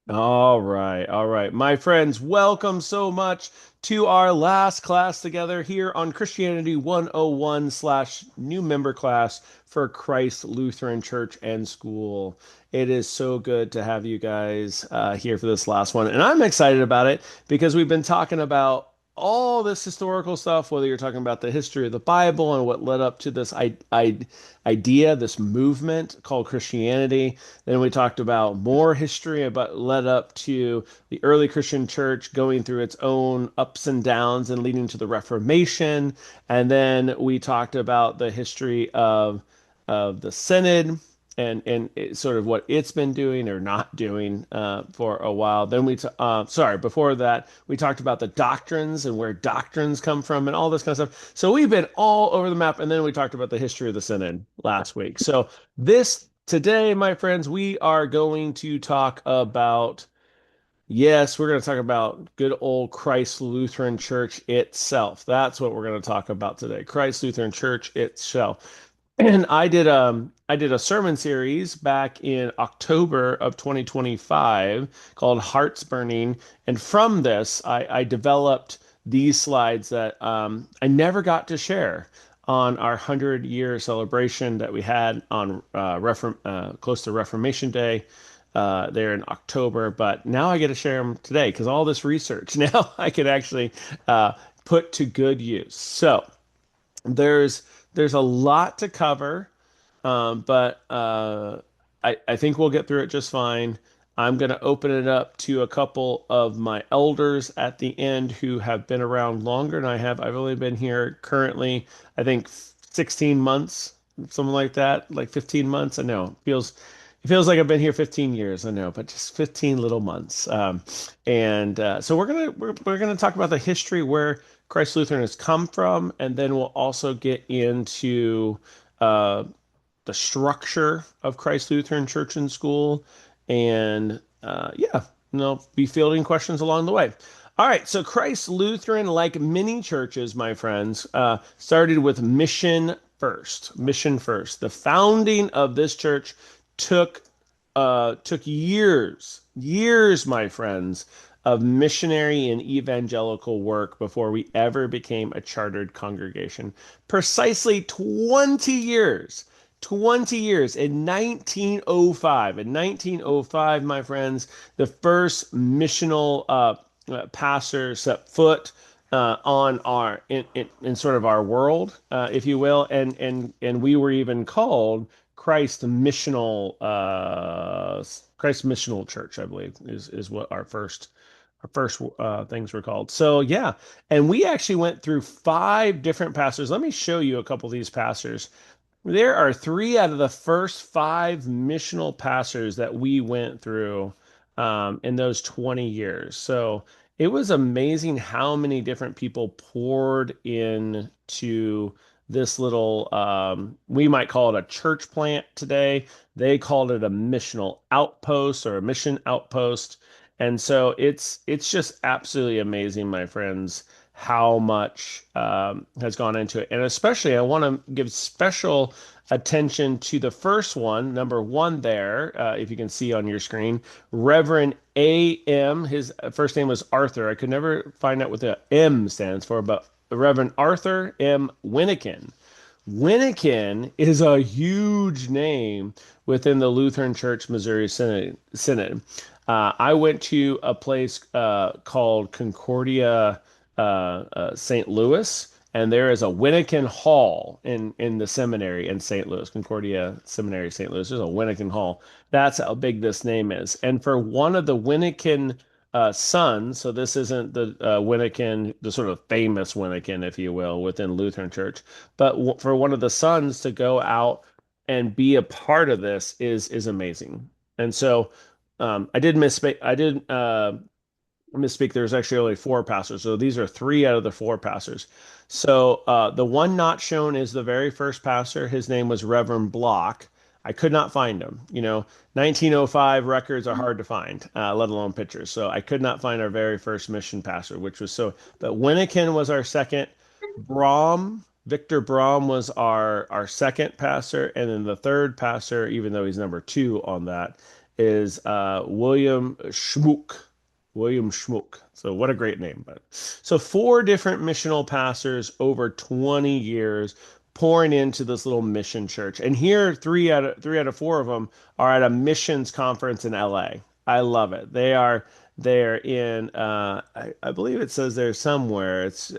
All right, all right. My friends, welcome so much to our last class together here on Christianity 101 slash new member class for Christ Lutheran Church and School. It is so good to have you guys here for this last one. And I'm excited about it because we've been talking about all this historical stuff, whether you're talking about the history of the Bible and what led up to this idea, this movement called Christianity. Then we talked about more history about led up to the early Christian church going through its own ups and downs and leading to the Reformation. And then we talked about the history of the Synod and sort of what it's been doing or not doing for a while. Then before that, we talked about the doctrines and where doctrines come from and all this kind of stuff. So we've been all over the map. And then we talked about the history of the Synod last week. So today, my friends, we are going to talk about, yes, we're going to talk about good old Christ Lutheran Church itself. That's what we're going to talk about today. Christ Lutheran Church itself. And I did a sermon series back in October of 2025 called Hearts Burning. And from this, I developed these slides that I never got to share on our 100-year celebration that we had on close to Reformation Day there in October. But now I get to share them today because all this research now I can actually put to good use. So there's there's a lot to cover, but I think we'll get through it just fine. I'm going to open it up to a couple of my elders at the end who have been around longer than I have. I've only been here currently, I think 16 months, something like that, like 15 months. I know it feels like I've been here 15 years. I know, but just 15 little months. And so we're gonna talk about the history where Christ Lutheran has come from, and then we'll also get into uh, the structure of Christ Lutheran Church and School, and yeah, be fielding questions along the way. All right, so Christ Lutheran, like many churches, my friends, started with mission first. Mission first. The founding of this church took years, my friends, of missionary and evangelical work before we ever became a chartered congregation. Precisely 20 years. 20 years in 1905. In 1905, my friends, the first missional pastor set foot on our in sort of our world, if you will, and we were even called Christ Missional Church, I believe, is what our first things were called. So yeah, and we actually went through five different pastors. Let me show you a couple of these pastors. There are three out of the first five missional pastors that we went through in those 20 years. So it was amazing how many different people poured into this little, we might call it a church plant today. They called it a missional outpost or a mission outpost. And so it's just absolutely amazing, my friends, how much has gone into it. And especially, I want to give special attention to the first one, number one there, if you can see on your screen, Reverend A.M. His first name was Arthur. I could never find out what the M stands for, but Reverend Arthur M. Winnikin. Winnikin is a huge name within the Lutheran Church Missouri Synod. I went to a place called Concordia, St. Louis, and there is a Winnikin Hall in the seminary in St. Louis, Concordia Seminary, St. Louis. There's a Winnikin Hall. That's how big this name is. And for one of the Winnikin sons, so this isn't the Winnikin, the sort of famous Winnikin, if you will, within Lutheran Church, but for one of the sons to go out and be a part of this is amazing. And so I did misspeak. I did misspeak. There's actually only four pastors. So these are three out of the four pastors. So the one not shown is the very first pastor. His name was Reverend Block. I could not find him. 1905 records are hard to find, let alone pictures. So I could not find our very first mission pastor, which was so. But Winnikin was our second. Brom Victor Braun was our second pastor, and then the third pastor, even though he's number two on that, is William Schmook. William Schmook. So what a great name. But so four different missional pastors over 20 years pouring into this little mission church. And here, three out of four of them are at a missions conference in LA. I love it. They're in, I believe it says there somewhere. It's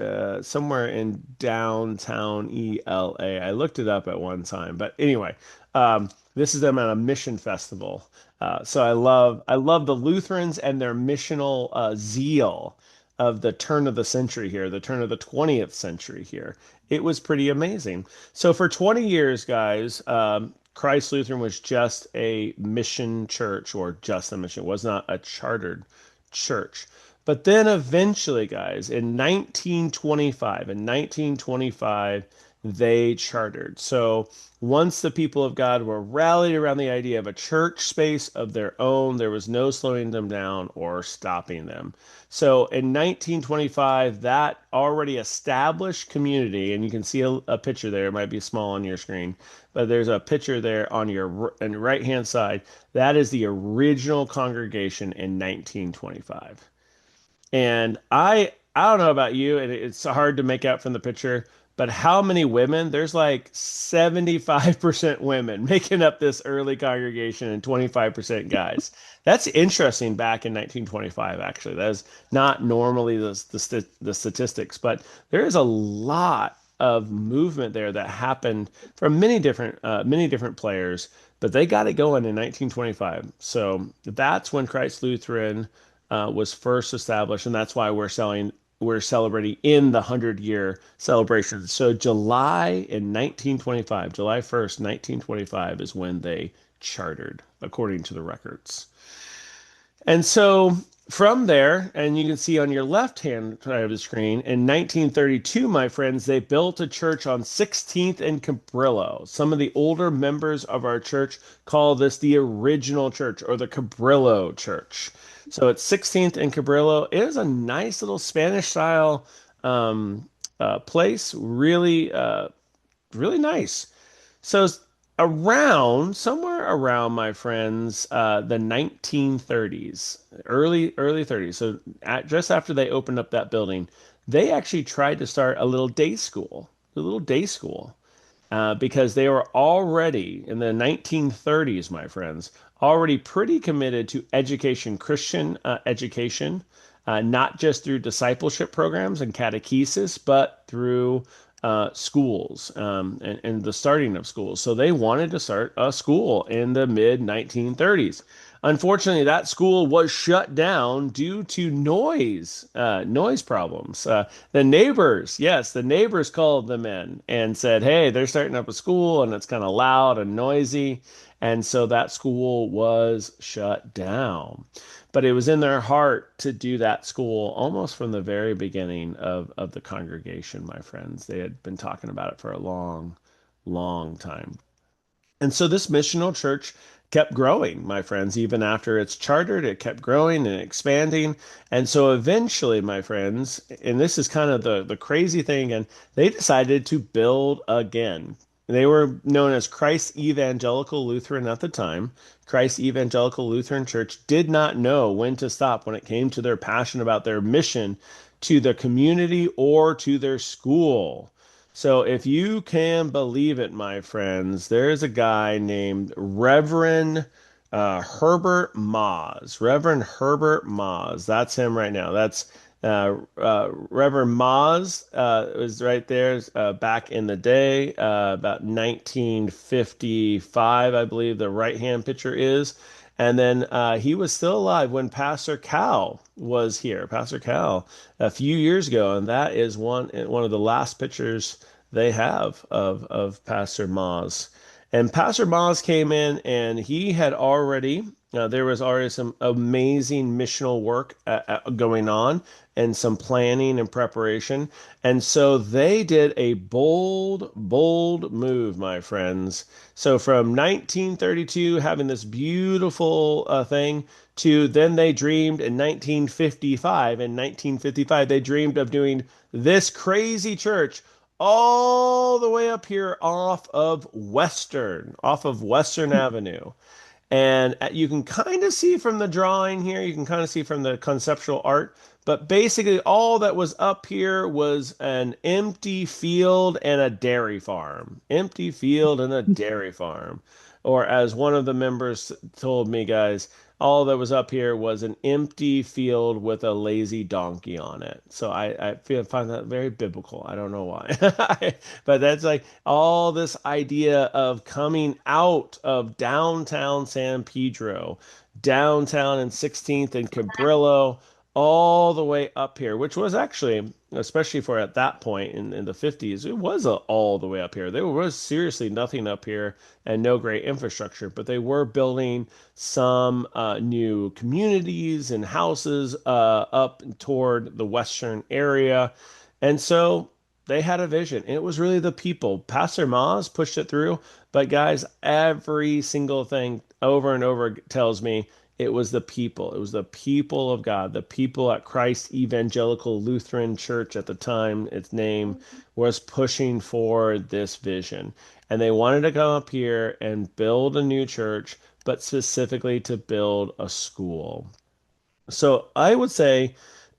somewhere in downtown ELA. I looked it up at one time, but anyway, this is them at a mission festival. So I love the Lutherans and their missional zeal of the turn of the century here, the turn of the 20th century here. It was pretty amazing. So for 20 years, guys, Christ Lutheran was just a mission church, or just a mission. It was not a chartered church. But then eventually, guys, in 1925, they chartered. So once the people of God were rallied around the idea of a church space of their own, there was no slowing them down or stopping them. So in 1925, that already established community, and you can see a picture there, it might be small on your screen, but there's a picture there on your right hand side. That is the original congregation in 1925. And I don't know about you, and it's hard to make out from the picture, but how many women? There's like 75% women making up this early congregation and 25% guys. That's interesting back in 1925, actually. That is not normally the statistics, but there is a lot of movement there that happened from many different players, but they got it going in 1925. So that's when Christ Lutheran was first established, and that's why we're celebrating in the 100-year celebration. So July in 1925, July 1st, 1925 is when they chartered, according to the records. And so from there, and you can see on your left-hand side of the screen, in 1932, my friends, they built a church on 16th and Cabrillo. Some of the older members of our church call this the original church, or the Cabrillo Church. So it's 16th and Cabrillo. It is a nice little Spanish style place. Really, really nice. So somewhere around, my friends, the 1930s, early 30s. So just after they opened up that building, they actually tried to start a little day school, because they were already in the 1930s, my friends, already pretty committed to education, Christian education, not just through discipleship programs and catechesis, but through schools, and the starting of schools. So they wanted to start a school in the mid 1930s. Unfortunately, that school was shut down due to noise problems. The neighbors, yes, the neighbors called them in and said, "Hey, they're starting up a school and it's kind of loud and noisy." And so that school was shut down. But it was in their heart to do that school almost from the very beginning of the congregation, my friends. They had been talking about it for a long, long time. And so this missional church kept growing, my friends. Even after it's chartered, it kept growing and expanding. And so eventually, my friends, and this is kind of the crazy thing, and they decided to build again. They were known as Christ Evangelical Lutheran at the time. Christ Evangelical Lutheran Church did not know when to stop when it came to their passion about their mission to the community or to their school. So if you can believe it, my friends, there's a guy named Reverend Herbert Moz. Reverend Herbert Moz. That's him right now. That's Reverend Moz was right there back in the day, about 1955, I believe the right-hand picture is. And then he was still alive when Pastor Cal was here. Pastor Cal a few years ago, and that is one of the last pictures they have of Pastor Moz. And Pastor Moz came in, and he had already there was already some amazing missional work going on, and some planning and preparation. And so they did a bold, bold move, my friends. So from 1932, having this beautiful thing, to then they dreamed in 1955. In 1955, they dreamed of doing this crazy church all the way up here off of Western Avenue. And you can kind of see from the drawing here, you can kind of see from the conceptual art, but basically all that was up here was an empty field and a dairy farm. Empty field and a dairy farm. Or as one of the members told me, guys, all that was up here was an empty field with a lazy donkey on it. So find that very biblical. I don't know why. But that's like all this idea of coming out of downtown San Pedro, downtown and 16th and Cabrillo, all the way up here, which was actually, especially for at that point in the 50s, it was all the way up here. There was seriously nothing up here and no great infrastructure, but they were building some new communities and houses up toward the western area. And so they had a vision. And it was really the people. Pastor Maz pushed it through, but guys, every single thing over and over tells me it was the people. It was the people of God, the people at Christ Evangelical Lutheran Church at the time, its name was pushing for this vision. And they wanted to come up here and build a new church, but specifically to build a school. So I would say,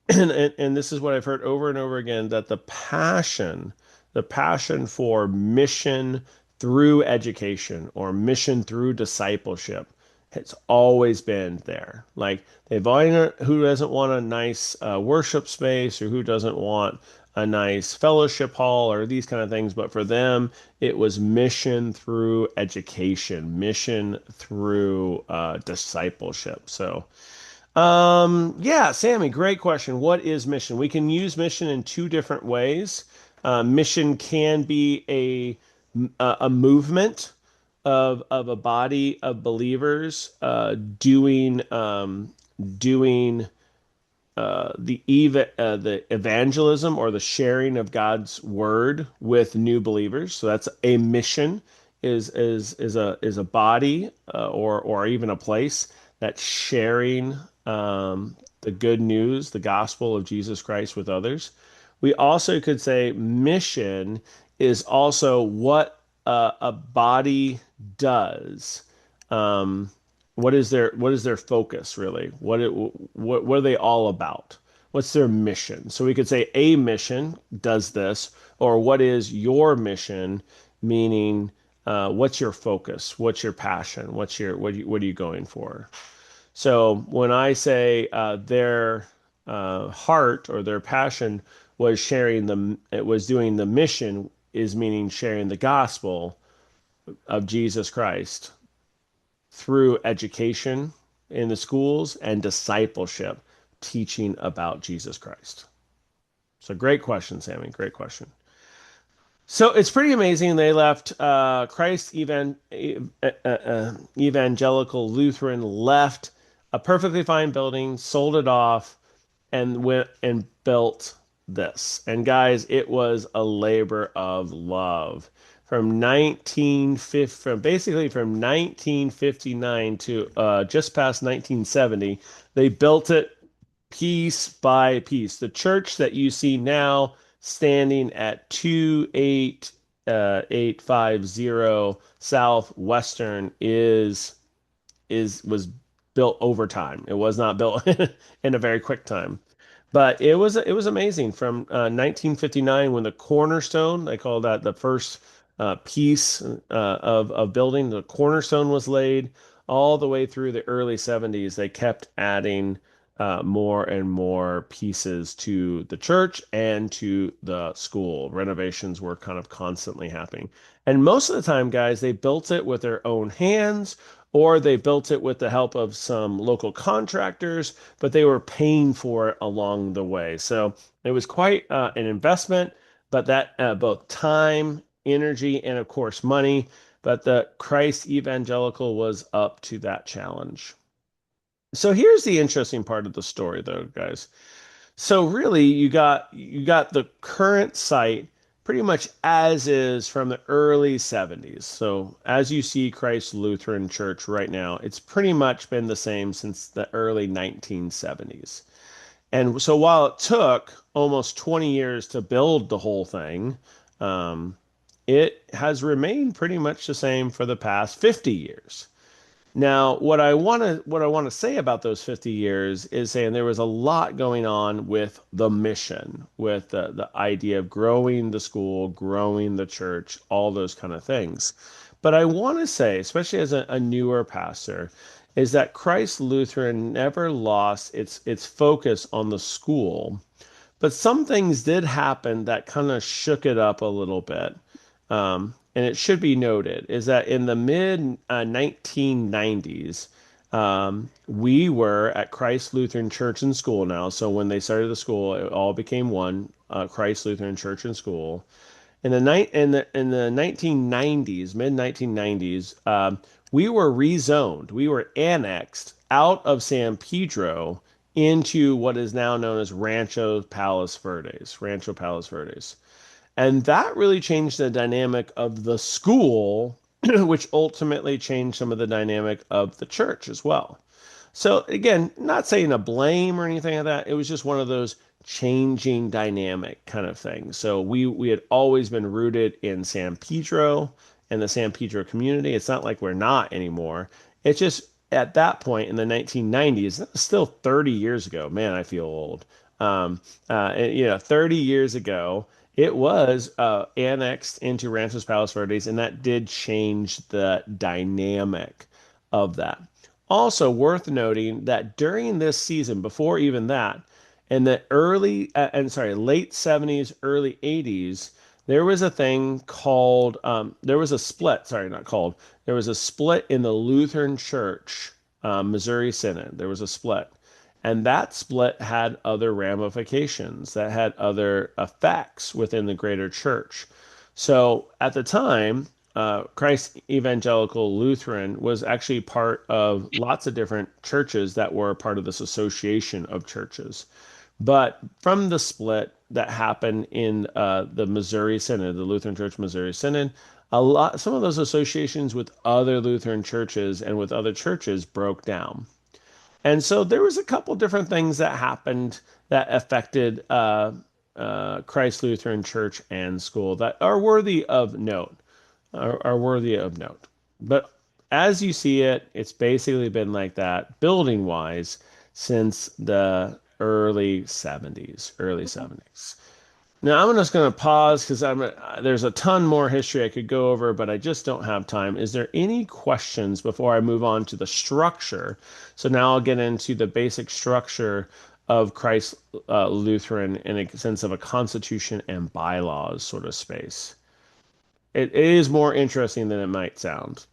and this is what I've heard over and over again, that the passion for mission through education or mission through discipleship, it's always been there. Like they've always, who doesn't want a nice worship space or who doesn't want a nice fellowship hall or these kind of things, but for them, it was mission through education, mission through discipleship. So. Yeah, Sammy, great question. What is mission? We can use mission in two different ways. Mission can be a movement of a body of believers doing the evangelism or the sharing of God's word with new believers. So that's a mission is a body or even a place that's sharing the good news, the gospel of Jesus Christ with others. We also could say mission is also what a body does. Um, what is their focus really? What are they all about? What's their mission? So we could say a mission does this, or what is your mission? Meaning, what's your focus? What's your passion? What are you going for? So when I say their heart or their passion was it was doing the mission, is meaning sharing the gospel of Jesus Christ through education in the schools and discipleship, teaching about Jesus Christ. So great question, Sammy. Great question. So it's pretty amazing. They left Evangelical Lutheran left a perfectly fine building, sold it off, and went and built this. And guys, it was a labor of love. From 1959 to just past 1970, they built it piece by piece. The church that you see now standing at 28850 Southwestern was built over time. It was not built in a very quick time. But it was amazing from 1959 when the cornerstone, they call that the first piece of building, the cornerstone was laid all the way through the early 70s. They kept adding more and more pieces to the church and to the school. Renovations were kind of constantly happening. And most of the time, guys, they built it with their own hands or they built it with the help of some local contractors, but they were paying for it along the way. So it was quite an investment, but that both time, energy, and of course money. But the Christ Evangelical was up to that challenge. So here's the interesting part of the story, though, guys. So really, you got the current site pretty much as is from the early 70s. So as you see Christ Lutheran Church right now, it's pretty much been the same since the early 1970s. And so while it took almost 20 years to build the whole thing, um, it has remained pretty much the same for the past 50 years. Now, what I want to say about those 50 years is saying there was a lot going on with the mission, with the idea of growing the school, growing the church, all those kind of things. But I want to say, especially as a newer pastor, is that Christ Lutheran never lost its focus on the school, but some things did happen that kind of shook it up a little bit. And it should be noted is that in the mid 1990s, we were at Christ Lutheran Church and School now. So when they started the school, it all became one, Christ Lutheran Church and School. In the 1990s, mid 1990s, we were rezoned. We were annexed out of San Pedro into what is now known as Rancho Palos Verdes. And that really changed the dynamic of the school, which ultimately changed some of the dynamic of the church as well. So again, not saying a blame or anything like that. It was just one of those changing dynamic kind of things. So we had always been rooted in San Pedro and the San Pedro community. It's not like we're not anymore. It's just at that point in the 1990s, that was still 30 years ago. Man, I feel old. 30 years ago, it was annexed into Ranchos Palos Verdes, and that did change the dynamic of that. Also, worth noting that during this season, before even that, in the late 70s, early 80s, there was a thing called, there was a split, sorry, not called, there was a split in the Lutheran Church, Missouri Synod. There was a split. And that split had other ramifications, that had other effects within the greater church. So at the time, Christ Evangelical Lutheran was actually part of lots of different churches that were part of this association of churches. But from the split that happened in the Missouri Synod, the Lutheran Church Missouri Synod, some of those associations with other Lutheran churches and with other churches broke down. And so there was a couple different things that happened that affected Christ Lutheran Church and School that are worthy of note, are worthy of note. But as you see it, it's basically been like that building wise since the early 70s, early 70s. Now I'm just going to pause because there's a ton more history I could go over, but I just don't have time. Is there any questions before I move on to the structure? So now I'll get into the basic structure of Christ Lutheran in a sense of a constitution and bylaws sort of space. It is more interesting than it might sound.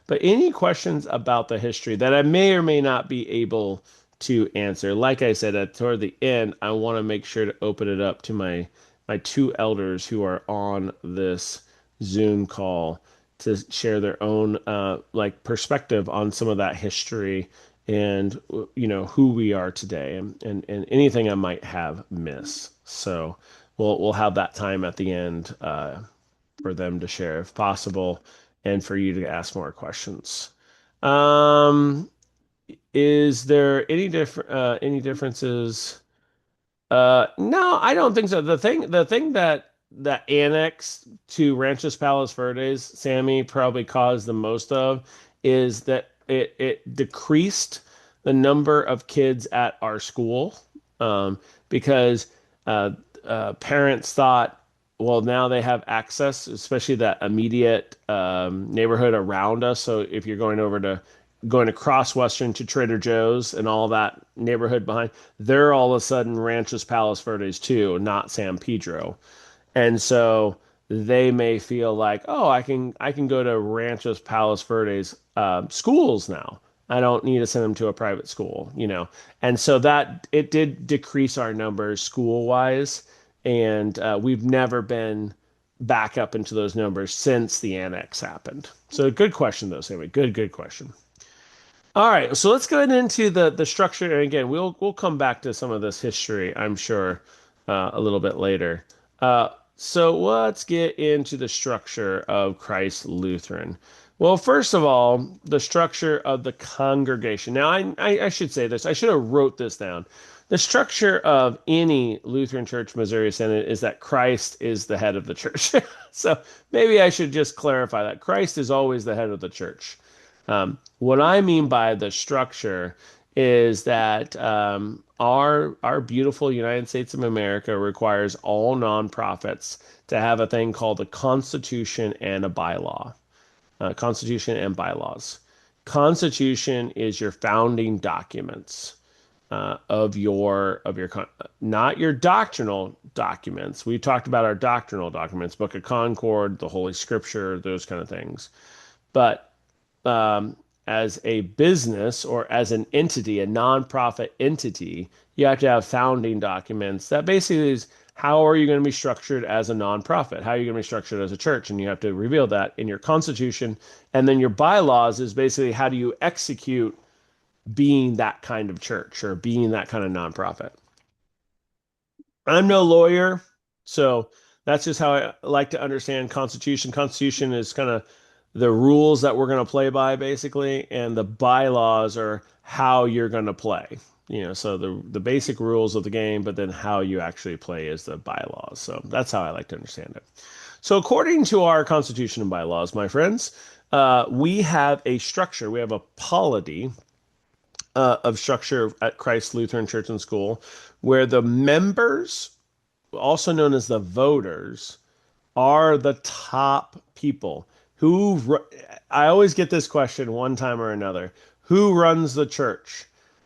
But any questions about the history that I may or may not be able to answer? Like I said, toward the end, I want to make sure to open it up to my two elders who are on this Zoom call to share their own perspective on some of that history and who we are today and anything I might have missed. So we'll have that time at the end for them to share if possible, and for you to ask more questions. Um, is there any differences? No, I don't think so. The thing that annexed to Ranchos Palos Verdes, Sammy probably caused the most of is that it decreased the number of kids at our school, because uh, parents thought, well, now they have access, especially that immediate neighborhood around us. So if you're going across Western to Trader Joe's and all that neighborhood behind, they're all of a sudden Ranchos Palos Verdes too, not San Pedro. And so they may feel like, oh, I can go to Ranchos Palos Verdes schools now. I don't need to send them to a private school. And so that it did decrease our numbers school wise, and we've never been back up into those numbers since the annex happened. So good question though, Sammy. Good question. All right, so let's go into the structure. And again, we'll come back to some of this history, I'm sure, a little bit later. So let's get into the structure of Christ Lutheran. Well, first of all, the structure of the congregation. Now, I should say this. I should have wrote this down. The structure of any Lutheran Church Missouri Synod is that Christ is the head of the church. So maybe I should just clarify that Christ is always the head of the church. What I mean by the structure is that our beautiful United States of America requires all nonprofits to have a thing called a constitution and a bylaw. Constitution and bylaws. Constitution is your founding documents of your not your doctrinal documents. We talked about our doctrinal documents, Book of Concord, the Holy Scripture, those kind of things. But as a business or as an entity, a nonprofit entity, you have to have founding documents that basically is how are you going to be structured as a nonprofit? How are you going to be structured as a church? And you have to reveal that in your constitution. And then your bylaws is basically how do you execute being that kind of church or being that kind of nonprofit. I'm no lawyer, so that's just how I like to understand Constitution. Constitution is kind of the rules that we're going to play by, basically, and the bylaws are how you're going to play. So the basic rules of the game, but then how you actually play is the bylaws. So that's how I like to understand it. So according to our Constitution and bylaws, my friends, we have a structure. We have a polity of structure at Christ Lutheran Church and School, where the members, also known as the voters, are the top people I always get this question one time or another. Who runs the church?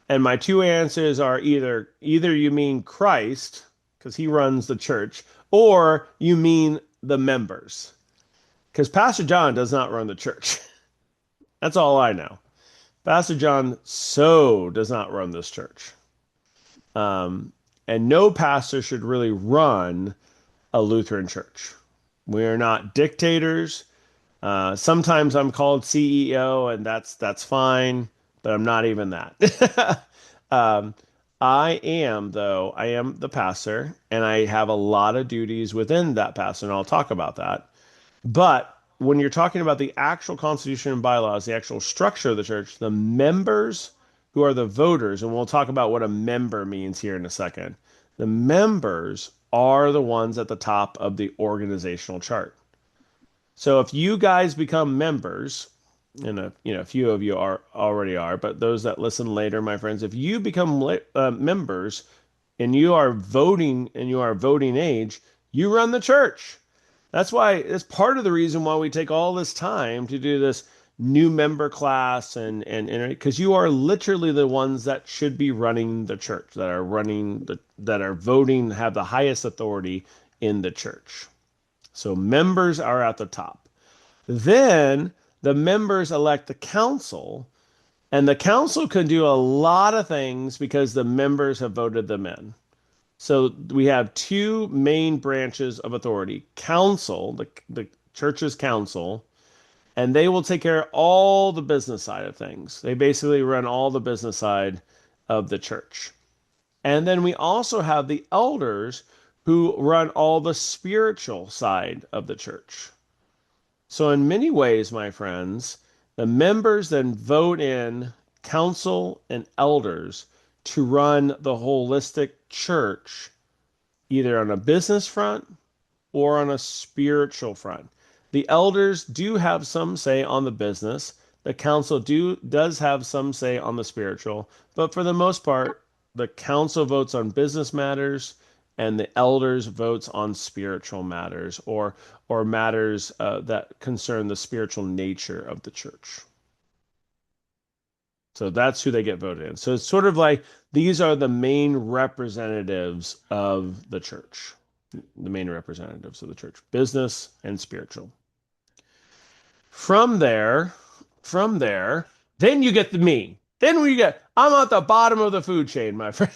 And my two answers are either you mean Christ, because he runs the church, or you mean the members. Because Pastor John does not run the church. That's all I know. Pastor John does not run this church. Um, and no pastor should really run a Lutheran church. We are not dictators. Sometimes I'm called CEO, and that's fine, but I'm not even that. um, I am the pastor, and I have a lot of duties within that pastor, and I'll talk about that. But when you're talking about the actual constitution and bylaws, the actual structure of the church, the members who are the voters, and we'll talk about what a member means here in a second. The members are the ones at the top of the organizational chart. So if you guys become members, and a few of you already are, but those that listen later, my friends, if you become members and you are voting age, you run the church. That's why it's part of the reason why we take all this time to do this new member class and because you are literally the ones that should be running the church, that are voting, have the highest authority in the church. So members are at the top. Then the members elect the council, and the council can do a lot of things because the members have voted them in. So we have two main branches of authority. Council, the church's council, and they will take care of all the business side of things. They basically run all the business side of the church. And then we also have the elders who run all the spiritual side of the church. So, in many ways, my friends, the members then vote in council and elders to run the holistic church, either on a business front or on a spiritual front. The elders do have some say on the business. The council does have some say on the spiritual, but for the most part, the council votes on business matters and the elders votes on spiritual matters or matters that concern the spiritual nature of the church. So that's who they get voted in. So it's sort of like these are the main representatives of the church, the main representatives of the church, business and spiritual. From there, from there, then you get the me. Then we get, I'm at the bottom of the food chain, my friend.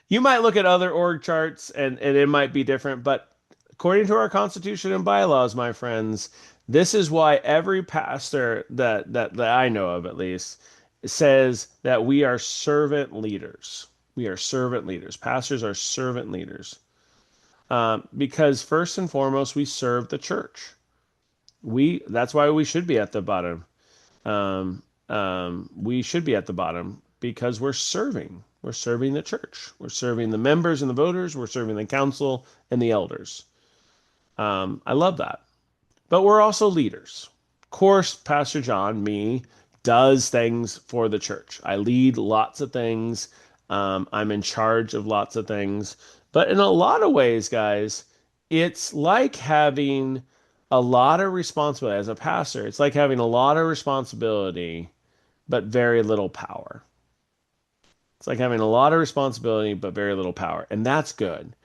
You might look at other org charts and it might be different, but according to our constitution and bylaws, my friends, this is why every pastor that I know of at least says that we are servant leaders. We are servant leaders. Pastors are servant leaders. Because first and foremost, we serve the church. That's why we should be at the bottom. We should be at the bottom because we're serving. We're serving the church. We're serving the members and the voters. We're serving the council and the elders. I love that. But we're also leaders. Of course, Pastor John, me, does things for the church. I lead lots of things. I'm in charge of lots of things. But in a lot of ways, guys, it's like having a lot of responsibility as a pastor. It's like having a lot of responsibility, but very little power. It's like having a lot of responsibility, but very little power. And that's good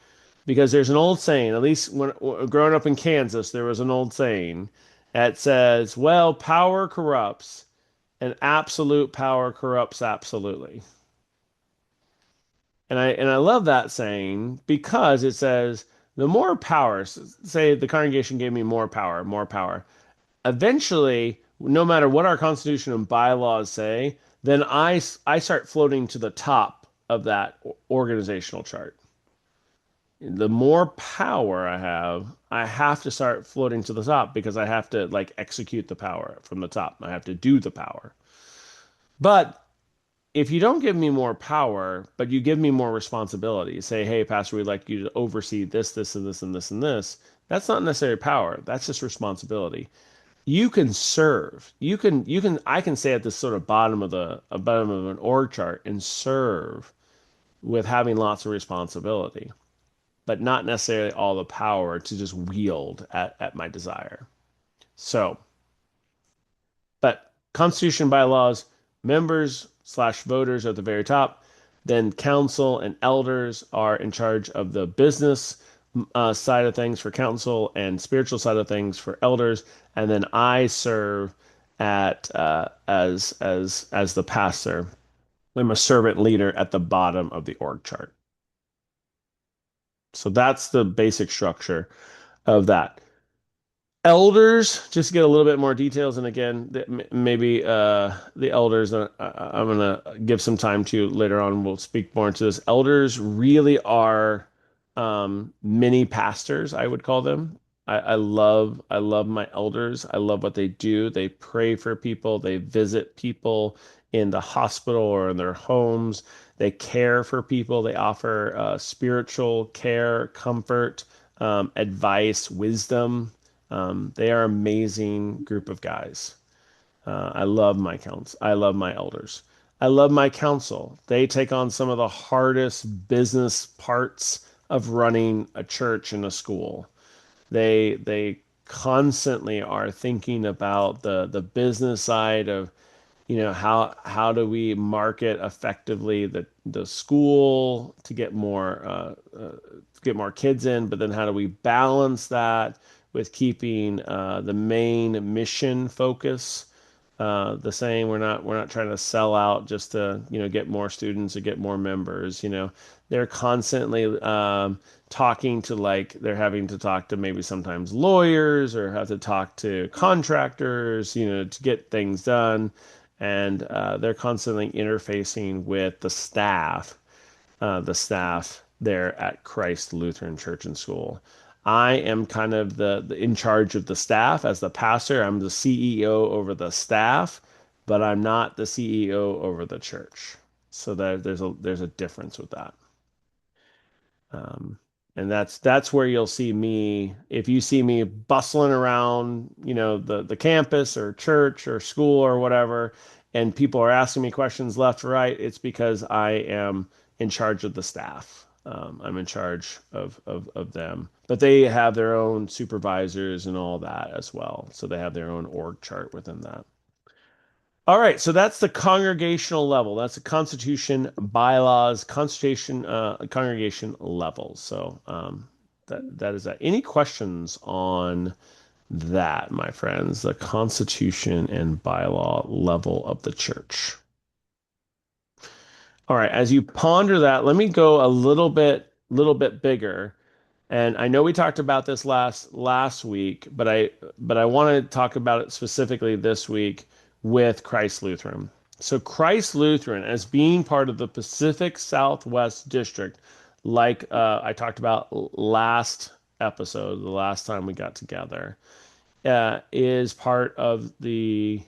because there's an old saying, at least when growing up in Kansas, there was an old saying that says, well, power corrupts and absolute power corrupts absolutely. And I love that saying because it says the more power, say the congregation gave me more power. Eventually, no matter what our Constitution and bylaws say, then I start floating to the top of that organizational chart. The more power I have to start floating to the top because I have to like execute the power from the top. I have to do the power. But if you don't give me more power, but you give me more responsibility, say, hey, Pastor, we'd like you to oversee this, this, and this, and this, and this. That's not necessarily power. That's just responsibility. You can serve. I can say at this sort of bottom of an org chart and serve with having lots of responsibility, but not necessarily all the power to just wield at my desire. So, but Constitution bylaws, members slash voters are at the very top. Then council and elders are in charge of the business side of things for council and spiritual side of things for elders. And then I serve at as the pastor. I'm a servant leader at the bottom of the org chart. So that's the basic structure of that. Elders, just to get a little bit more details, and again, maybe the elders, I'm gonna give some time to later on. We'll speak more into this. Elders really are mini pastors, I would call them. I love my elders. I love what they do. They pray for people. They visit people in the hospital or in their homes. They care for people. They offer spiritual care, comfort, advice, wisdom. They are an amazing group of guys. I love my council. I love my elders. I love my council. They take on some of the hardest business parts of running a church and a school. They constantly are thinking about the business side of, how do we market effectively the school to get more kids in, but then how do we balance that with keeping the main mission focus the same. We're not trying to sell out just to get more students or get more members. They're constantly talking to like they're having to talk to maybe sometimes lawyers or have to talk to contractors, to get things done, and they're constantly interfacing with the staff there at Christ Lutheran Church and School. I am kind of the in charge of the staff as the pastor. I'm the CEO over the staff, but I'm not the CEO over the church. So there's a difference with that. Um, and that's where you'll see me. If you see me bustling around, the campus or church or school or whatever, and people are asking me questions left or right, it's because I am in charge of the staff. I'm in charge of them, but they have their own supervisors and all that as well. So they have their own org chart within that. All right, so that's the congregational level. That's the constitution, bylaws, constitution, congregation level. So that is that. Any questions on that, my friends? The constitution and bylaw level of the church. All right, as you ponder that, let me go a little bit bigger. And I know we talked about this last week, but I want to talk about it specifically this week with Christ Lutheran. So Christ Lutheran, as being part of the Pacific Southwest District, like I talked about last episode, the last time we got together, is part of the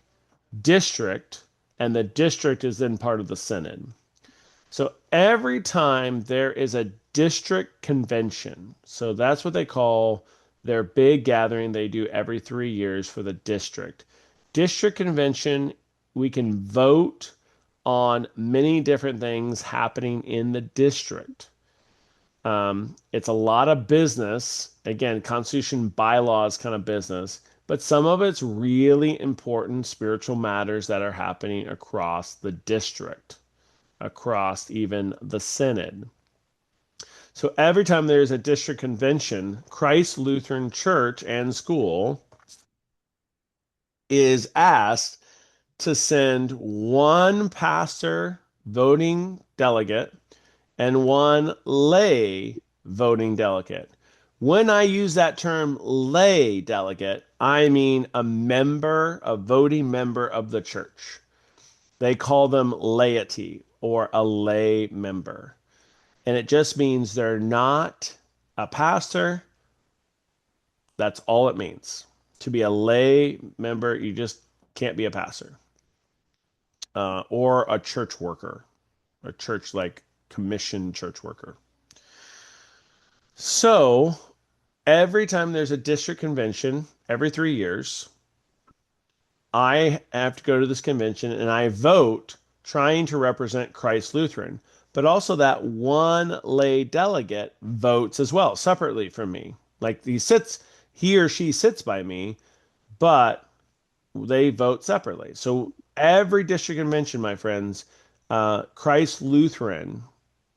district, and the district is then part of the synod. So every time there is a district convention, so that's what they call their big gathering they do every 3 years for the district. District convention, we can vote on many different things happening in the district. It's a lot of business. Again, constitution bylaws kind of business, but some of it's really important spiritual matters that are happening across the district, across even the synod. So every time there's a district convention, Christ Lutheran Church and School is asked to send one pastor voting delegate and one lay voting delegate. When I use that term lay delegate, I mean a member, a voting member of the church. They call them laity or a lay member. And it just means they're not a pastor. That's all it means. To be a lay member, you just can't be a pastor or a church worker, a church like commissioned church worker. So every time there's a district convention, every 3 years, I have to go to this convention and I vote trying to represent Christ Lutheran. But also that one lay delegate votes as well, separately from me. Like he or she sits by me, but they vote separately. So every district convention, my friends, Christ Lutheran,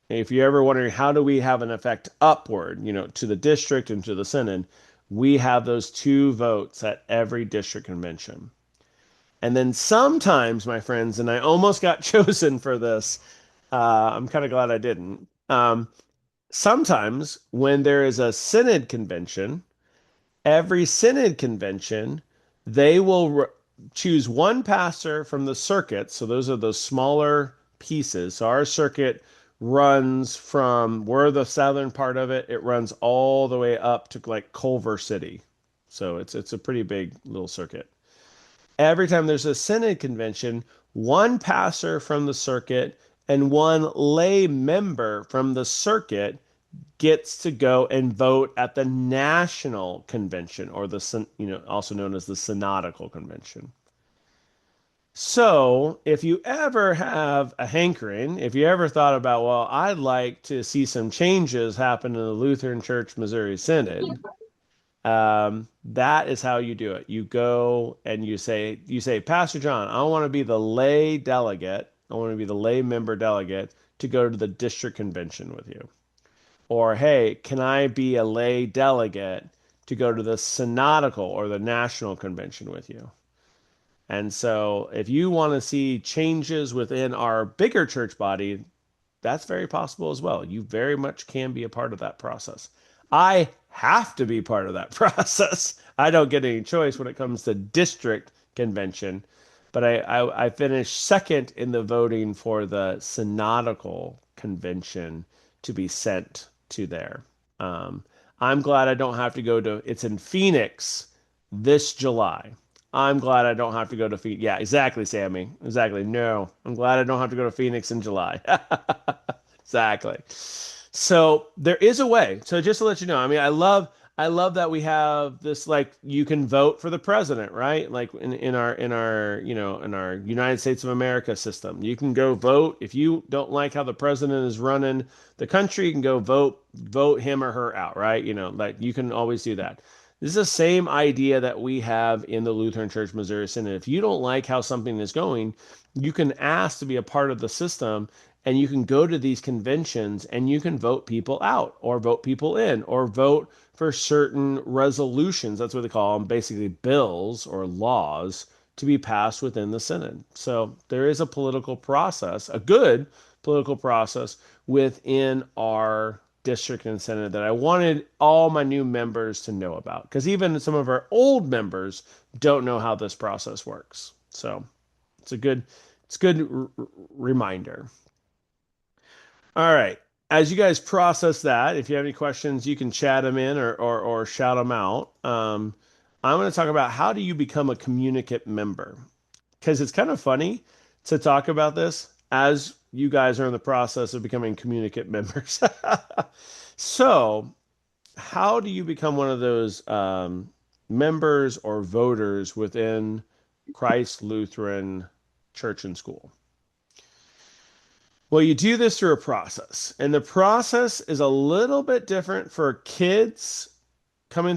if you're ever wondering how do we have an effect upward, to the district and to the synod, we have those two votes at every district convention. And then sometimes, my friends, and I almost got chosen for this. I'm kind of glad I didn't. Sometimes, when there is a synod convention, every synod convention, they will choose one pastor from the circuit. So those are those smaller pieces. So our circuit runs from we're the southern part of it. It runs all the way up to like Culver City. So it's a pretty big little circuit. Every time there's a synod convention, one pastor from the circuit and one lay member from the circuit gets to go and vote at the national convention or also known as the synodical convention. So, if you ever have a hankering, if you ever thought about, well, I'd like to see some changes happen in the Lutheran Church Missouri Synod, that is how you do it. You go and you say, Pastor John, I want to be the lay delegate. I want to be the lay member delegate to go to the district convention with you. Or, hey, can I be a lay delegate to go to the synodical or the national convention with you? And so, if you want to see changes within our bigger church body, that's very possible as well. You very much can be a part of that process. I have to be part of that process. I don't get any choice when it comes to district convention, but I finished second in the voting for the synodical convention to be sent to there. Um, I'm glad I don't have to go to, it's in Phoenix this July. I'm glad I don't have to go to Phoenix. Yeah, exactly, Sammy. Exactly. No, I'm glad I don't have to go to Phoenix in July. Exactly. So there is a way. So just to let you know, I mean, I love that we have this like you can vote for the president, right? Like in our United States of America system. You can go vote if you don't like how the president is running the country, you can go vote him or her out, right? Like you can always do that. This is the same idea that we have in the Lutheran Church Missouri Synod. If you don't like how something is going, you can ask to be a part of the system and you can go to these conventions and you can vote people out or vote people in or vote for certain resolutions. That's what they call them, basically bills or laws to be passed within the synod. So there is a political process, a good political process within our district and synod that I wanted all my new members to know about because even some of our old members don't know how this process works. So it's a good reminder. All right. As you guys process that, if you have any questions, you can chat them in or shout them out. I'm going to talk about how do you become a communicant member? Because it's kind of funny to talk about this as you guys are in the process of becoming communicant members. So, how do you become one of those members or voters within Christ Lutheran Church and School? Well, you do this through a process, and the process is a little bit different for kids growing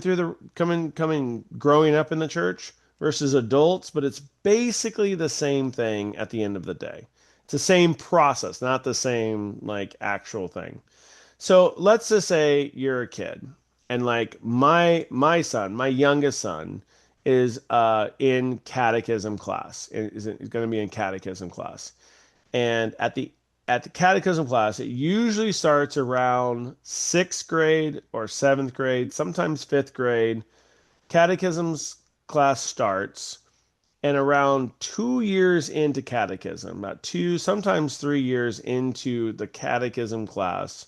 up in the church versus adults, but it's basically the same thing at the end of the day. It's the same process, not the same like actual thing. So let's just say you're a kid, and like my son, my youngest son, is in catechism class. Is going to be in catechism class, and at the catechism class, it usually starts around sixth grade or seventh grade, sometimes fifth grade. Catechism's class starts, and around 2 years into catechism, about two, sometimes 3 years into the catechism class,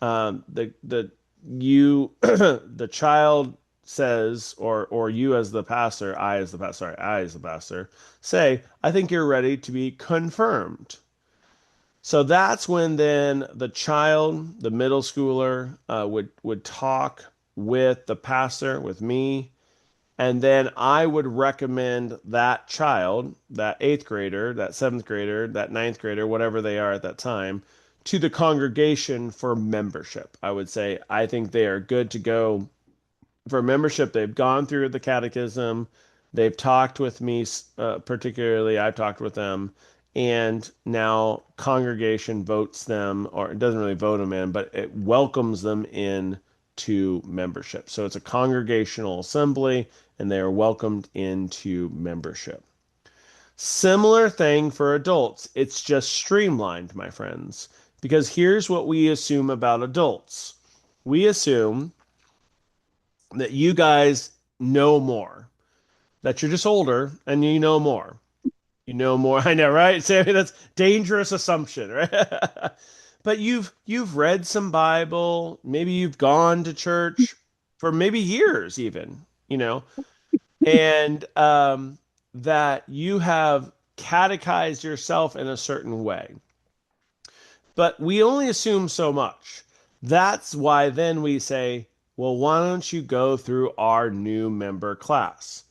the you the child says, or you as the pastor, I as the pastor, sorry, I as the pastor say, I think you're ready to be confirmed. So that's when then the child, the middle schooler, would talk with the pastor, with me, and then I would recommend that child, that eighth grader, that seventh grader, that ninth grader, whatever they are at that time, to the congregation for membership. I would say, I think they are good to go for membership. They've gone through the catechism, they've talked with me, particularly, I've talked with them, and now congregation votes them, or it doesn't really vote them in, but it welcomes them in to membership. So it's a congregational assembly, and they are welcomed into membership. Similar thing for adults. It's just streamlined, my friends, because here's what we assume about adults. We assume that you guys know more, that you're just older and you know more. You know more. I know, right? Sammy, that's dangerous assumption, right? But you've read some Bible, maybe you've gone to church for maybe years even, and that you have catechized yourself in a certain way. But we only assume so much. That's why then we say, well, why don't you go through our new member class?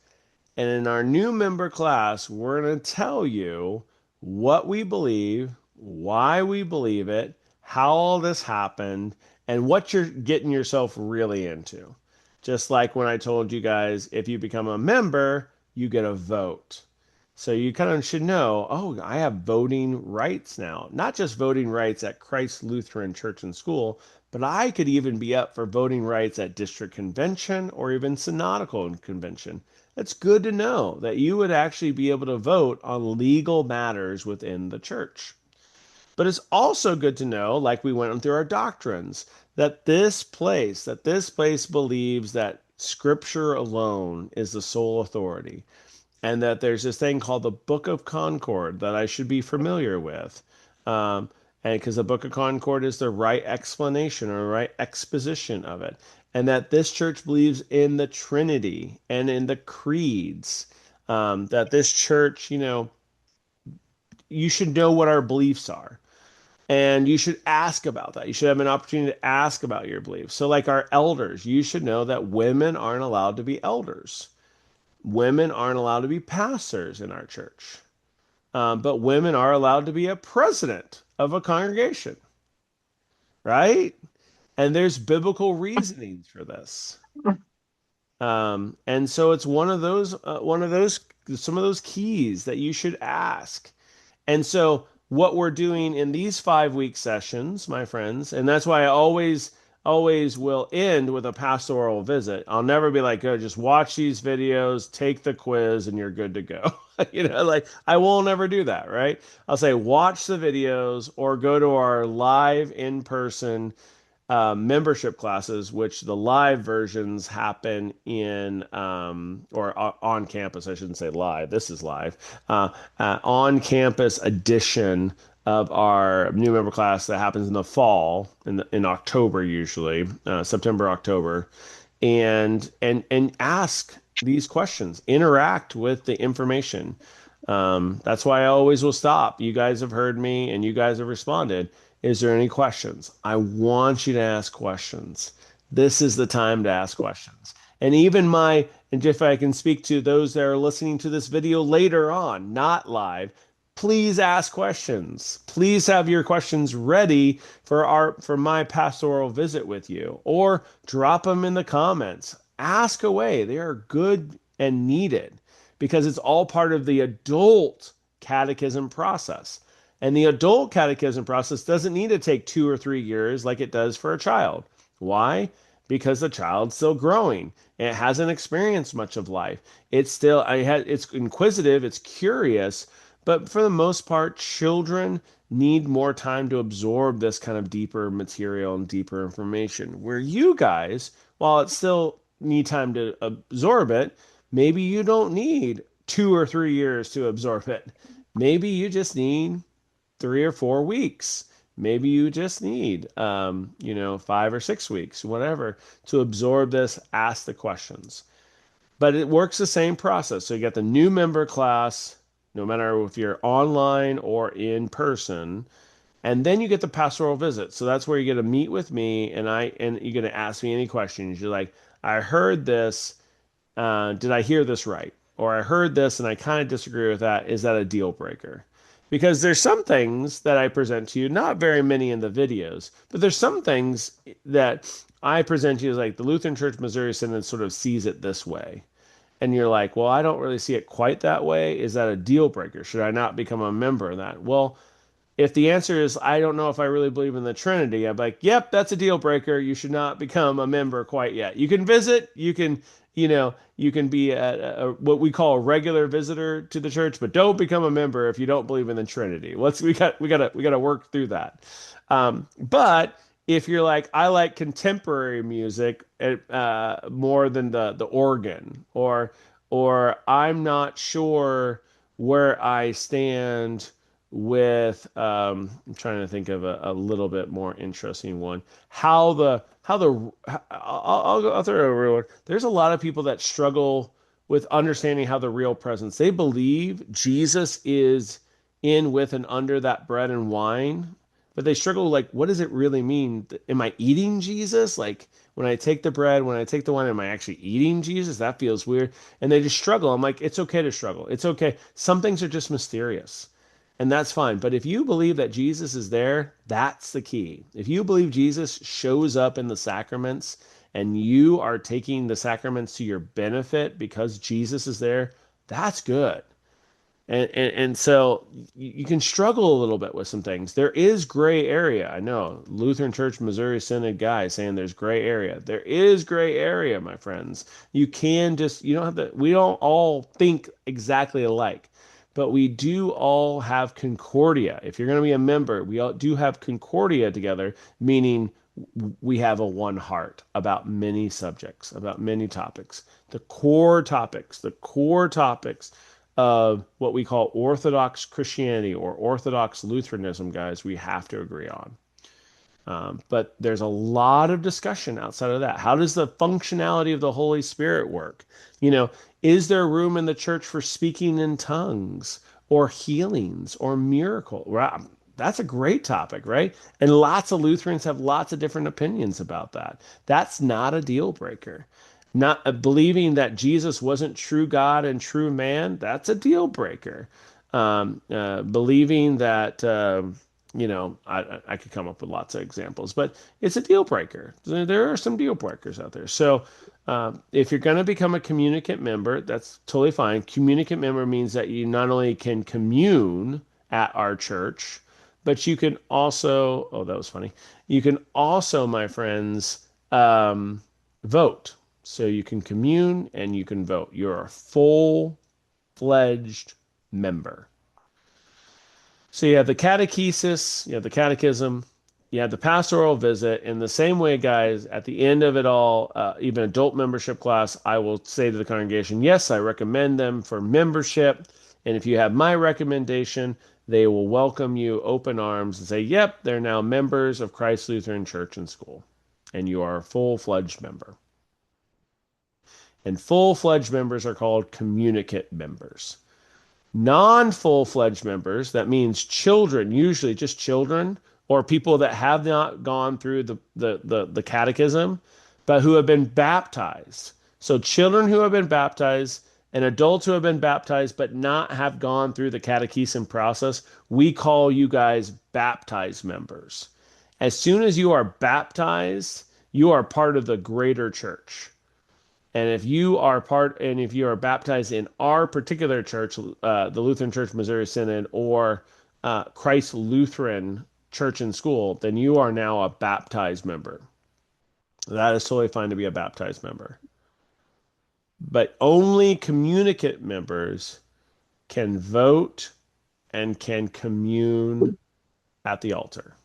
And in our new member class, we're going to tell you what we believe, why we believe it, how all this happened, and what you're getting yourself really into. Just like when I told you guys, if you become a member, you get a vote. So you kind of should know, oh, I have voting rights now. Not just voting rights at Christ Lutheran Church and School, but I could even be up for voting rights at district convention or even synodical convention. It's good to know that you would actually be able to vote on legal matters within the church. But it's also good to know, like we went through our doctrines, that this place believes that Scripture alone is the sole authority, and that there's this thing called the Book of Concord that I should be familiar with. And because the Book of Concord is the right explanation or right exposition of it. And that this church believes in the Trinity and in the creeds. That this church, you should know what our beliefs are. And you should ask about that. You should have an opportunity to ask about your beliefs. So, like our elders, you should know that women aren't allowed to be elders. Women aren't allowed to be pastors in our church. But women are allowed to be a president of a congregation, right? And there's biblical reasonings for this. And so it's some of those keys that you should ask. And so what we're doing in these 5 week sessions, my friends, and that's why I always will end with a pastoral visit. I'll never be like, oh, just watch these videos, take the quiz, and you're good to go. Like I will never do that, right? I'll say, watch the videos or go to our live in-person membership classes, which the live versions happen in on campus. I shouldn't say live. This is live. On campus edition of our new member class that happens in the fall, in October usually, September, October, and ask these questions, interact with the information. That's why I always will stop. You guys have heard me and you guys have responded. Is there any questions? I want you to ask questions. This is the time to ask questions. And even and if I can speak to those that are listening to this video later on, not live, please ask questions. Please have your questions ready for my pastoral visit with you, or drop them in the comments. Ask away. They are good and needed because it's all part of the adult catechism process. And the adult catechism process doesn't need to take 2 or 3 years like it does for a child. Why? Because the child's still growing. It hasn't experienced much of life. It's inquisitive, it's curious, but for the most part, children need more time to absorb this kind of deeper material and deeper information. Where you guys, while it still need time to absorb it, maybe you don't need 2 or 3 years to absorb it. Maybe you just need 3 or 4 weeks. Maybe you just need, 5 or 6 weeks, whatever, to absorb this, ask the questions. But it works the same process. So you got the new member class, no matter if you're online or in person, and then you get the pastoral visit. So that's where you get to meet with me, and you're going to ask me any questions. You're like, I heard this. Did I hear this right? Or I heard this and I kind of disagree with that. Is that a deal breaker? Because there's some things that I present to you, not very many in the videos, but there's some things that I present to you as like the Lutheran Church Missouri Synod sort of sees it this way. And you're like, well, I don't really see it quite that way. Is that a deal breaker? Should I not become a member of that? Well, if the answer is I don't know if I really believe in the Trinity, I'm like, yep, that's a deal breaker. You should not become a member quite yet. You can visit, you can be what we call a regular visitor to the church, but don't become a member if you don't believe in the Trinity. We got to work through that. But if you're like, I like contemporary music more than the organ, or I'm not sure where I stand with I'm trying to think of a little bit more interesting one. I'll throw a real one. There's a lot of people that struggle with understanding how the real presence. They believe Jesus is in, with, and under that bread and wine, but they struggle like, what does it really mean? Am I eating Jesus? Like when I take the bread, when I take the wine, am I actually eating Jesus? That feels weird. And they just struggle. I'm like, it's okay to struggle. It's okay. Some things are just mysterious. And that's fine. But if you believe that Jesus is there, that's the key. If you believe Jesus shows up in the sacraments and you are taking the sacraments to your benefit because Jesus is there, that's good. And so you can struggle a little bit with some things. There is gray area. I know Lutheran Church Missouri Synod guy saying there's gray area. There is gray area, my friends. You don't have to, we don't all think exactly alike, but we do all have concordia. If you're going to be a member, we all do have concordia together, meaning we have a one heart about many subjects, about many topics. The core topics of what we call Orthodox Christianity or Orthodox Lutheranism, guys, we have to agree on. But there's a lot of discussion outside of that. How does the functionality of the Holy Spirit work? You know, is there room in the church for speaking in tongues or healings or miracle? Well, that's a great topic, right? And lots of Lutherans have lots of different opinions about that. That's not a deal breaker. Not believing that Jesus wasn't true God and true man, that's a deal breaker. Believing that, I could come up with lots of examples, but it's a deal breaker. There are some deal breakers out there. So if you're going to become a communicant member, that's totally fine. Communicant member means that you not only can commune at our church, but you can also, oh, that was funny. You can also, my friends, vote. So you can commune and you can vote. You're a full-fledged member. So you have the catechesis, you have the catechism, you have the pastoral visit. In the same way, guys, at the end of it all, even adult membership class, I will say to the congregation, yes, I recommend them for membership. And if you have my recommendation, they will welcome you open arms and say, yep, they're now members of Christ Lutheran Church and School. And you are a full-fledged member. And full-fledged members are called communicant members. Non-full-fledged members, that means children, usually just children, or people that have not gone through the catechism, but who have been baptized. So children who have been baptized and adults who have been baptized but not have gone through the catechism process, we call you guys baptized members. As soon as you are baptized, you are part of the greater church. And if you are baptized in our particular church, the Lutheran Church Missouri Synod, or Christ Lutheran Church and School, then you are now a baptized member. That is totally fine to be a baptized member. But only communicant members can vote and can commune at the altar.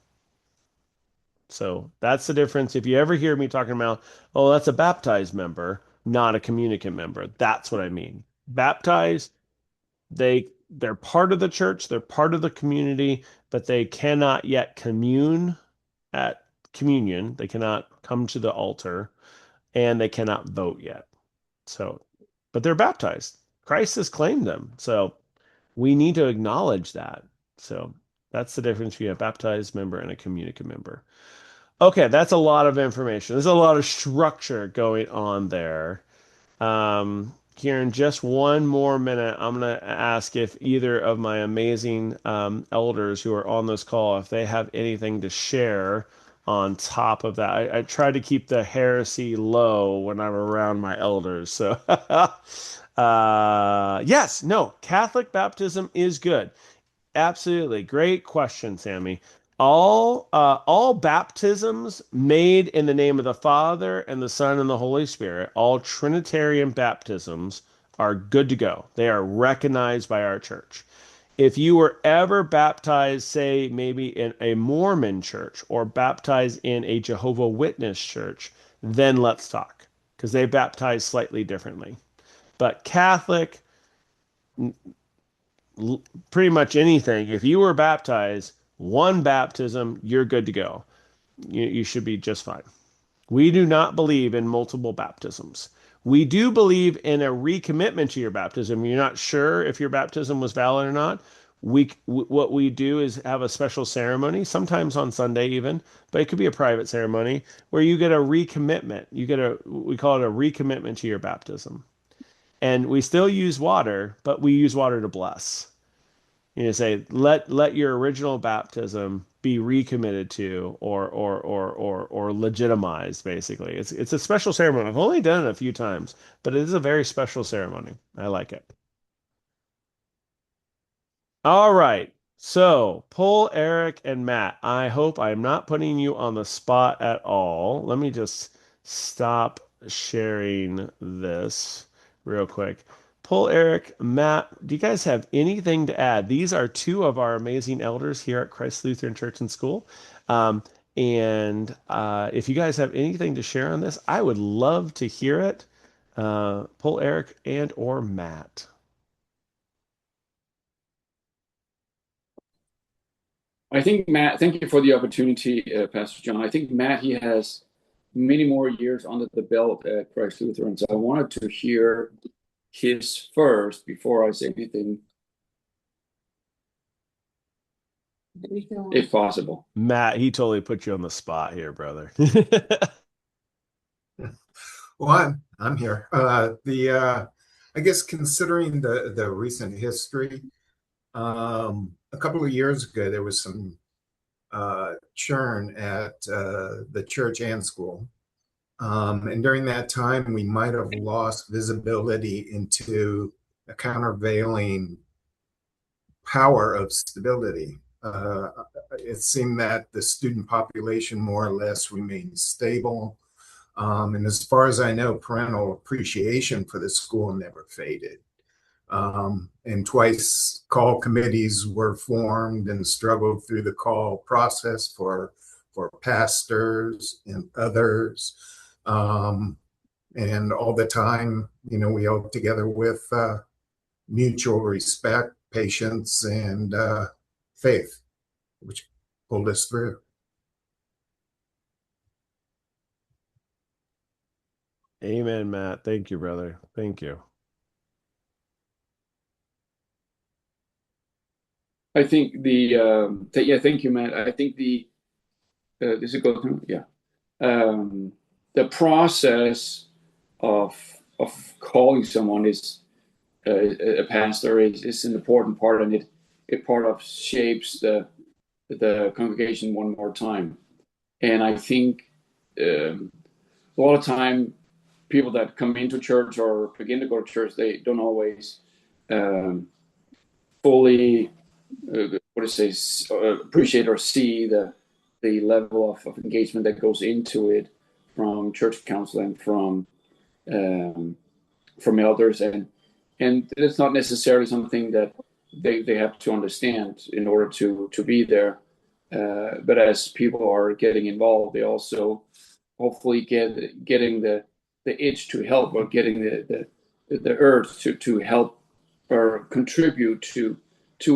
So that's the difference. If you ever hear me talking about, oh, that's a baptized member, not a communicant member, that's what I mean. Baptized, they're part of the church, they're part of the community, but they cannot yet commune at communion. They cannot come to the altar and they cannot vote yet. So, but they're baptized. Christ has claimed them. So we need to acknowledge that. So that's the difference between a baptized member and a communicant member. Okay, that's a lot of information. There's a lot of structure going on there. Kieran, just one more minute. I'm going to ask if either of my amazing elders who are on this call, if they have anything to share on top of that. I try to keep the heresy low when I'm around my elders. So, yes, no, Catholic baptism is good. Absolutely. Great question, Sammy. All baptisms made in the name of the Father and the Son and the Holy Spirit, all Trinitarian baptisms are good to go. They are recognized by our church. If you were ever baptized, say maybe in a Mormon church or baptized in a Jehovah Witness church, then let's talk because they baptize slightly differently. But Catholic, pretty much anything. If you were baptized, one baptism, you're good to go. You should be just fine. We do not believe in multiple baptisms. We do believe in a recommitment to your baptism. You're not sure if your baptism was valid or not. What we do is have a special ceremony, sometimes on Sunday even, but it could be a private ceremony where you get a recommitment. We call it a recommitment to your baptism. And we still use water, but we use water to bless. Say let your original baptism be recommitted to or legitimized. Basically, it's a special ceremony. I've only done it a few times, but it is a very special ceremony. I like it. All right. So, Paul, Eric, and Matt, I hope I'm not putting you on the spot at all. Let me just stop sharing this real quick. Paul, Eric, Matt, do you guys have anything to add? These are two of our amazing elders here at Christ Lutheran Church and School. Um, and if you guys have anything to share on this, I would love to hear it. Paul, Eric, and or Matt. I think Matt, thank you for the opportunity, Pastor John. I think Matt, he has many more years under the belt at Christ Lutheran. So I wanted to hear his first before I say anything, if possible. Matt, he totally put you on the spot here, brother. Well, I'm here. I guess considering the recent history, a couple of years ago there was some churn at the church and school, and during that time we might have lost visibility into a countervailing power of stability. It seemed that the student population more or less remained stable. And as far as I know, parental appreciation for the school never faded. And twice call committees were formed and struggled through the call process for pastors and others. And all the time, we held together with mutual respect, patience, and faith, which pulled us through. Amen, Matt. Thank you, brother. Thank you. I think yeah, thank you, Matt. I think this is go through, yeah. Um, the process of calling someone is a pastor is an important part, and it part of shapes the congregation one more time. And I think a lot of time people that come into church or begin to go to church, they don't always um, fully what to say appreciate or see the level of engagement that goes into it from church council and um, from elders, and it's not necessarily something that they have to understand in order to be there. But as people are getting involved, they also hopefully getting the itch to help, or getting the urge to help or contribute to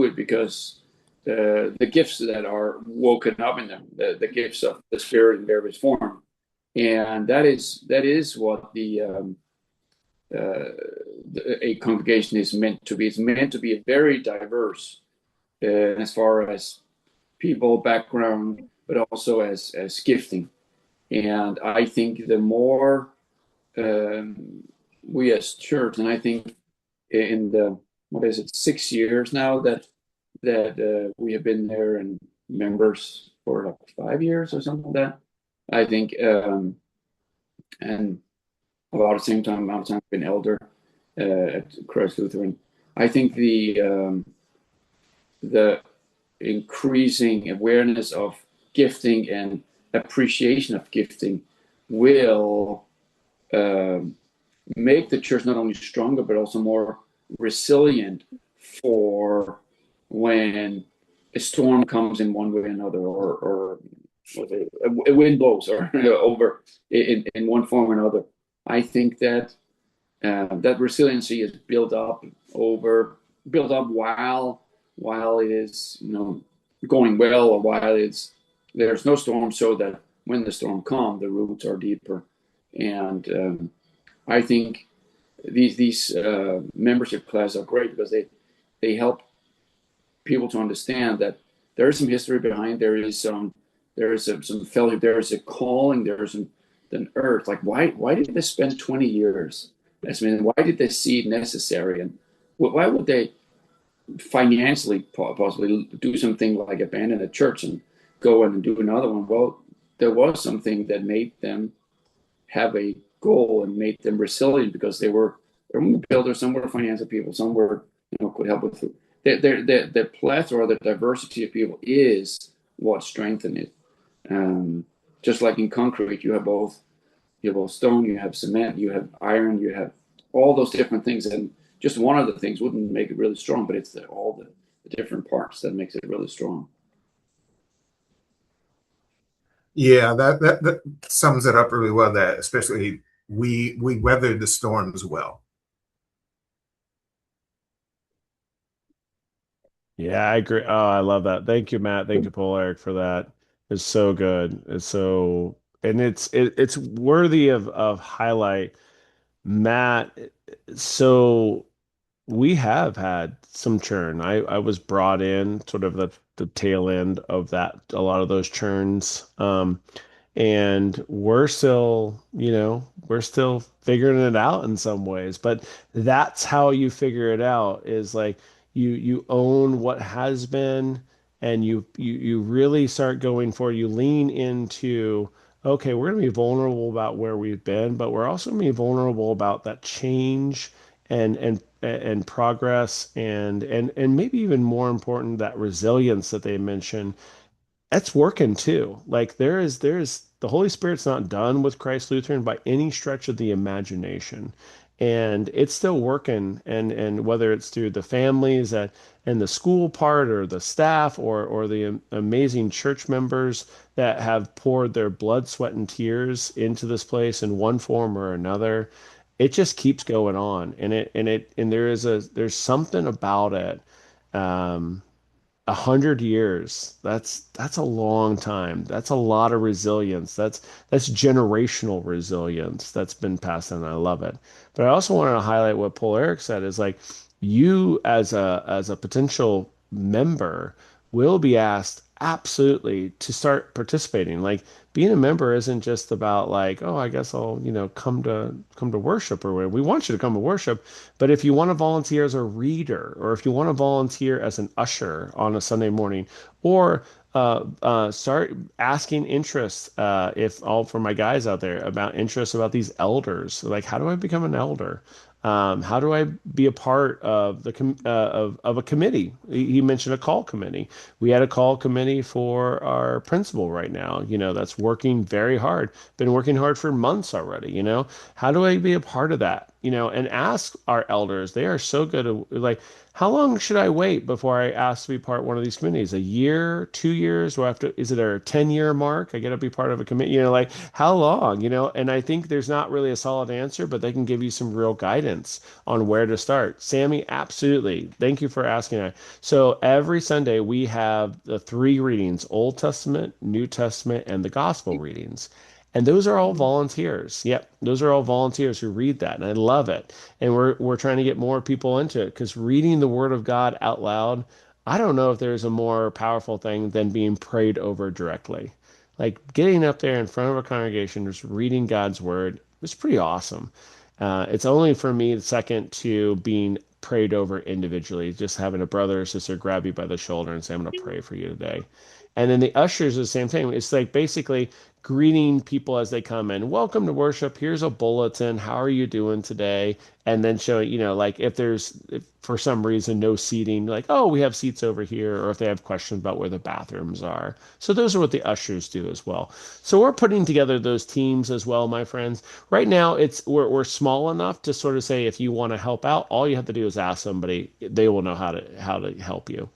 it, because the gifts that are woken up in them, the gifts of the spirit in various form, and that is what uh, a congregation is meant to be. It's meant to be very diverse as far as people background, but also as gifting. And I think the more we as church, and I think in the what is it, 6 years now that we have been there and members for like 5 years or something like that. I think and about the same time amount of time I've been elder at Christ Lutheran. I think the increasing awareness of gifting and appreciation of gifting will um, make the church not only stronger but also more resilient for when a storm comes in one way or another, or a wind blows or over in one form or another. I think that that resiliency is built up while it is going well, or while there's no storm, so that when the storm comes, the roots are deeper. And I think these membership classes are great because they help people to understand that there is some history behind. There is some fellowship. There is a calling. There is an earth. Like why did they spend 20 years? I mean, why did they see it necessary, and why would they financially possibly do something like abandon a church and go and do another one? Well, there was something that made them have a goal and made them resilient, because they were builders, some were financial people, some were could help with food. The plethora, the diversity of people is what strengthened it. Um, just like in concrete, you have both stone, you have cement, you have iron, you have all those different things, and just one of the things wouldn't make it really strong, but it's all the different parts that makes it really strong. Yeah, that sums it up really well. That especially we weathered the storms well. Yeah, I agree. Oh, I love that. Thank you, Matt. Thank you, Paul Eric, for that. It's so good. It's so, and it's worthy of highlight. Matt, so we have had some churn. I was brought in sort of the tail end of that, a lot of those churns. And we're still figuring it out in some ways, but that's how you figure it out, is like you own what has been, and you really start going for, you lean into, okay, we're going to be vulnerable about where we've been, but we're also going to be vulnerable about that change and progress, and maybe even more important, that resilience that they mentioned. That's working too. Like there's the Holy Spirit's not done with Christ Lutheran by any stretch of the imagination. And it's still working, and whether it's through the families that and the school part, or the staff, or the amazing church members that have poured their blood, sweat, and tears into this place in one form or another, it just keeps going on. And there's something about it. Um, 100 years. That's a long time. That's a lot of resilience. That's generational resilience that's been passed on. I love it. But I also wanted to highlight what Paul Eric said is like you as a potential member will be asked absolutely to start participating. Like being a member isn't just about like, oh, I guess I'll, come to worship or whatever. We want you to come to worship, but if you want to volunteer as a reader, or if you want to volunteer as an usher on a Sunday morning, or start asking interests, if all for my guys out there about interests about these elders, like how do I become an elder? How do I be a part of of a committee? He mentioned a call committee. We had a call committee for our principal right now. That's working very hard. Been working hard for months already. How do I be a part of that? And ask our elders. They are so good at like, how long should I wait before I ask to be part of one of these committees? A year, 2 years? Or after, is it a 10-year mark? I got to be part of a committee. Like how long? And I think there's not really a solid answer, but they can give you some real guidance on where to start. Sammy, absolutely. Thank you for asking that. So every Sunday we have the three readings: Old Testament, New Testament, and the Gospel readings. And those are all volunteers. Yep, those are all volunteers who read that, and I love it. And we're trying to get more people into it because reading the Word of God out loud, I don't know if there's a more powerful thing than being prayed over directly. Like getting up there in front of a congregation, just reading God's Word, it's pretty awesome. It's only for me the second to being prayed over individually, just having a brother or sister grab you by the shoulder and say, I'm going to pray for you today. And then the ushers are the same thing. It's like basically greeting people as they come in. Welcome to worship. Here's a bulletin. How are you doing today? And then showing, like if for some reason no seating, like, oh, we have seats over here, or if they have questions about where the bathrooms are. So those are what the ushers do as well. So we're putting together those teams as well, my friends. Right now, we're small enough to sort of say if you want to help out, all you have to do is ask somebody. They will know how to help you.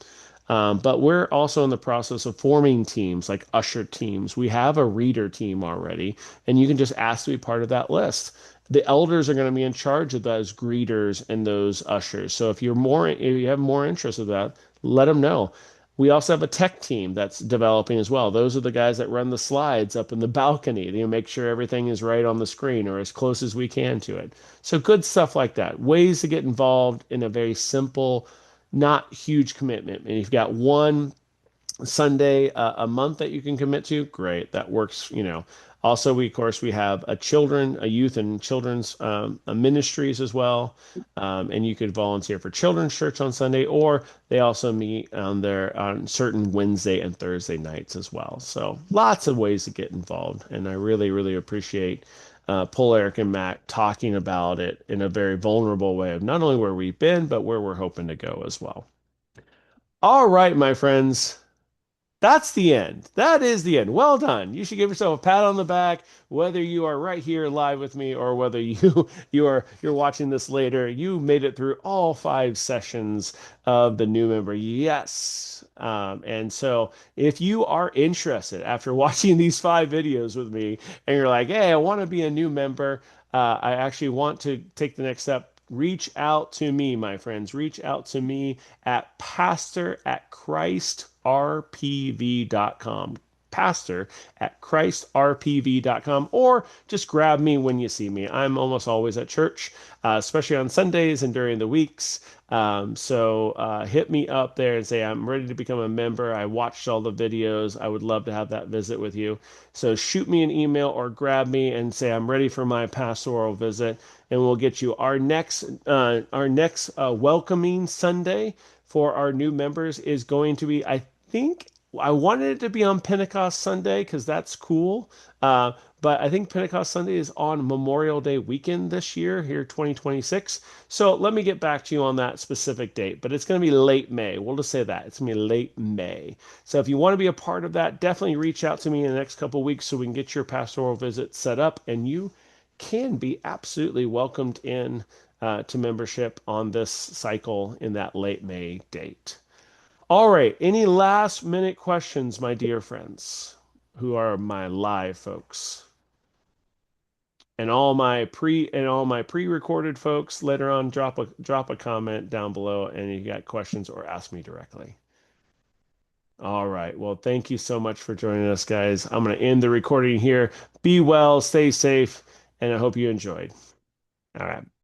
But we're also in the process of forming teams like usher teams. We have a reader team already, and you can just ask to be part of that list. The elders are going to be in charge of those greeters and those ushers. So if you have more interest in that, let them know. We also have a tech team that's developing as well. Those are the guys that run the slides up in the balcony. They make sure everything is right on the screen or as close as we can to it. So good stuff like that. Ways to get involved in a very simple, not huge commitment. And you've got one Sunday a month that you can commit to, great. That works. Also, we of course we have a youth and children's ministries as well, and you could volunteer for children's church on Sunday, or they also meet on certain Wednesday and Thursday nights as well. So lots of ways to get involved, and I really really appreciate Paul, Eric, and Matt talking about it in a very vulnerable way of not only where we've been, but where we're hoping to go as well. All right, my friends. That's the end. That is the end. Well done. You should give yourself a pat on the back, whether you are right here live with me or whether you're watching this later. You made it through all 5 sessions of the new member. Yes. And so if you are interested after watching these 5 videos with me and you're like, hey, I want to be a new member, I actually want to take the next step. Reach out to me, my friends. Reach out to me at pastor@christrpv.com. Pastor@christrpv.com, or just grab me when you see me. I'm almost always at church, especially on Sundays and during the weeks. So hit me up there and say, I'm ready to become a member. I watched all the videos. I would love to have that visit with you. So shoot me an email or grab me and say, I'm ready for my pastoral visit, and we'll get you our next welcoming Sunday for our new members is going to be, I think I wanted it to be on Pentecost Sunday because that's cool. But I think Pentecost Sunday is on Memorial Day weekend this year, here 2026. So let me get back to you on that specific date, but it's going to be late May. We'll just say that. It's going to be late May. So if you want to be a part of that, definitely reach out to me in the next couple of weeks so we can get your pastoral visit set up, and you can be absolutely welcomed in to membership on this cycle in that late May date. All right. Any last minute questions, my dear friends, who are my live folks? And all my pre-recorded folks, later on drop a comment down below and you got questions or ask me directly. All right. Well, thank you so much for joining us, guys. I'm going to end the recording here. Be well, stay safe, and I hope you enjoyed. All right.